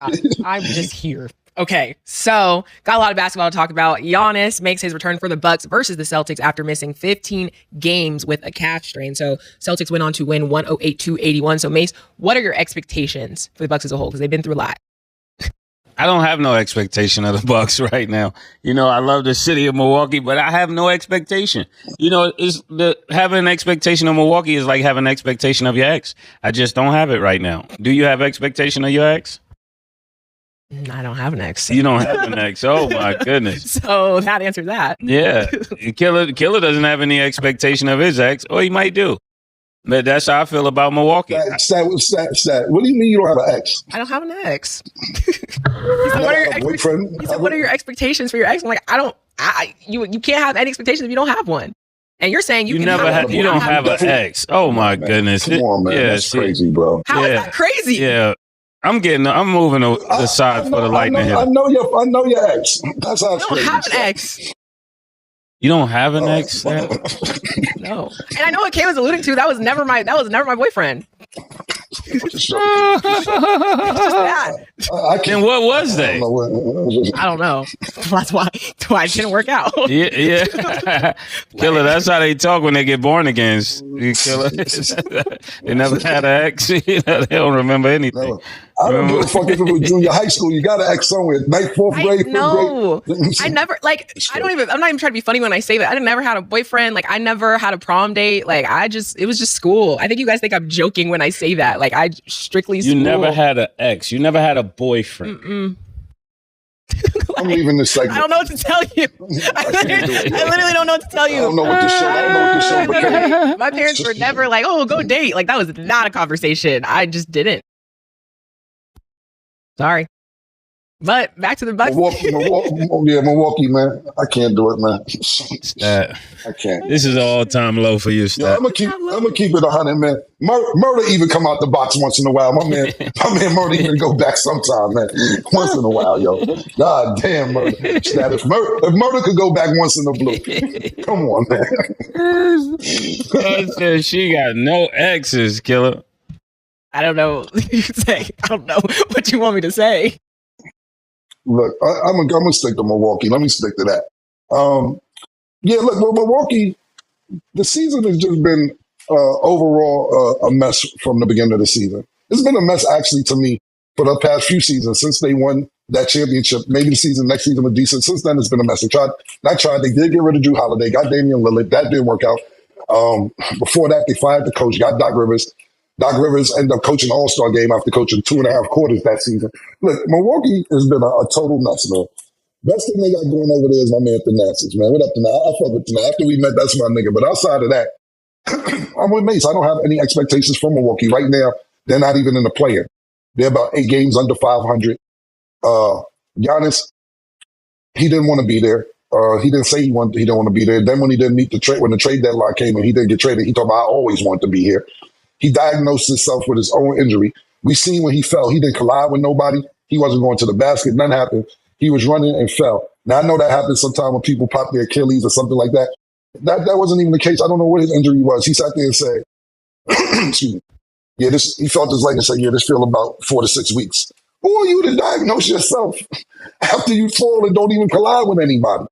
I'm just here. Okay, so got a lot of basketball to talk about. Giannis makes his return for the Bucks versus the Celtics after missing 15 games with a calf strain. So Celtics went on to win 108-81. So Mase, what are your expectations for the Bucks as a whole? Because they've been through a lot. I don't have no expectation of the Bucks right now. I love the city of Milwaukee, but I have no expectation. Having an expectation of Milwaukee is like having an expectation of your ex. I just don't have it right now. Do you have expectation of your ex? I don't have an ex. You don't have an ex. Oh my goodness. So that answers that. Yeah. Killer doesn't have any expectation of his ex, or he might do. But that's how I feel about Milwaukee. Stat. What do you mean you don't have an ex? I don't have an ex. He said, what are your expectations for your ex? I'm like, you can't have any expectations if you don't have one. And you're saying you don't have an ex. Oh my goodness. Come on, man. That's crazy, bro. How is that crazy? Yeah. I'm moving the side for the light in the hill. I know your ex. That's how it's crazy. I don't have an ex. You don't have an ex? No. And I know what Kay was alluding to. That was never my boyfriend. It's just that. And what was they? I don't know. That's why it didn't work out. Yeah. Killer, that's how they talk when they get born again. Killer. They never had an ex. They don't remember anything. No. I don't give a fuck if it was junior high school. You got an ex somewhere. Fourth grade. No. I never, I'm not even trying to be funny when I say that. I never had a boyfriend. I never had a prom date. It was just school. I think you guys think I'm joking when I say that. I strictly school. You never had an ex. You never had a boyfriend. Mm-mm. I'm leaving this segment. I don't know what to tell you. I literally don't know what to tell you. I don't know what to show. My parents were never go date. That was not a conversation. I just didn't. Sorry. But back to the Bucks. Milwaukee, man. I can't do it, man. I can't. This is an all-time low for you, Stat. I'm gonna keep it 100, man. Murder even come out the box once in a while. My man Murder even go back sometime, man. Once in a while, yo. God damn, Murder. Stat, if Murder could go back once in a blue, come on, man. She got no exes, Killer. I don't know what you say. I don't know what you want me to say. Look, I'm gonna stick to Milwaukee. Let me stick to that. Look, Milwaukee, the season has just been overall a mess from the beginning of the season. It's been a mess actually to me for the past few seasons since they won that championship. Maybe the next season was decent. Since then, it's been a mess. They did get rid of Drew Holiday, got Damian Lillard. That didn't work out. Before that, they fired the coach, got Doc Rivers. Doc Rivers ended up coaching the All-Star game after coaching 2.5 quarters that season. Look, Milwaukee has been a total mess, man. Best thing they got going over there is my man Thanasis, man. What up, Thanasis? I fuck with Thanasis. After we met, that's my nigga. But outside of that, I'm with Mase. I don't have any expectations from Milwaukee. Right now, they're not even in the play-in. They're about 8 games under 500. Giannis, he didn't want to be there. He didn't say he didn't want to be there. Then when he didn't meet the trade, when the trade deadline came and he didn't get traded, he told me, I always wanted to be here. He diagnosed himself with his own injury. We seen when he fell, he didn't collide with nobody. He wasn't going to the basket. Nothing happened. He was running and fell. Now, I know that happens sometimes when people pop their Achilles or something like that. That wasn't even the case. I don't know what his injury was. He sat there and said, excuse me. Yeah, he felt his leg and said, this feel about 4 to 6 weeks. Who are you to diagnose yourself after you fall and don't even collide with anybody?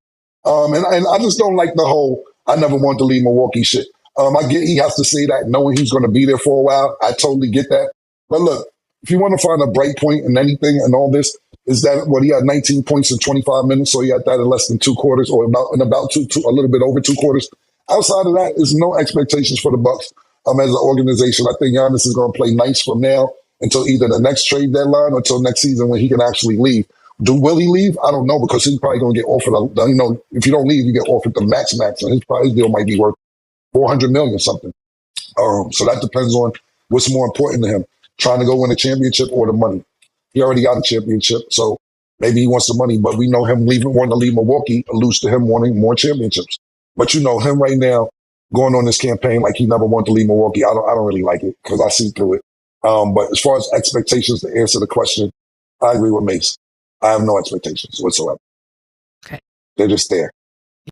And I just don't like the whole, I never wanted to leave Milwaukee shit. I get he has to say that knowing he's going to be there for a while. I totally get that. But look, if you want to find a bright point in anything and all this, is that he had 19 points in 25 minutes, so he had that in less than 2 quarters, or a little bit over 2 quarters. Outside of that, there's no expectations for the Bucks as an organization. I think Giannis is going to play nice from now until either the next trade deadline or until next season when he can actually leave. Will he leave? I don't know, because he's probably going to get offered. If you don't leave, you get offered the max, and his deal might be worth $400 million or something. So that depends on what's more important to him, trying to go win a championship or the money. He already got a championship, so maybe he wants the money, but we know him wanting to leave Milwaukee alludes to him wanting more championships. But him right now going on this campaign like he never wanted to leave Milwaukee, I don't really like it because I see through it. But as far as expectations, to answer the question, I agree with Mase. I have no expectations whatsoever. Okay. They're just there.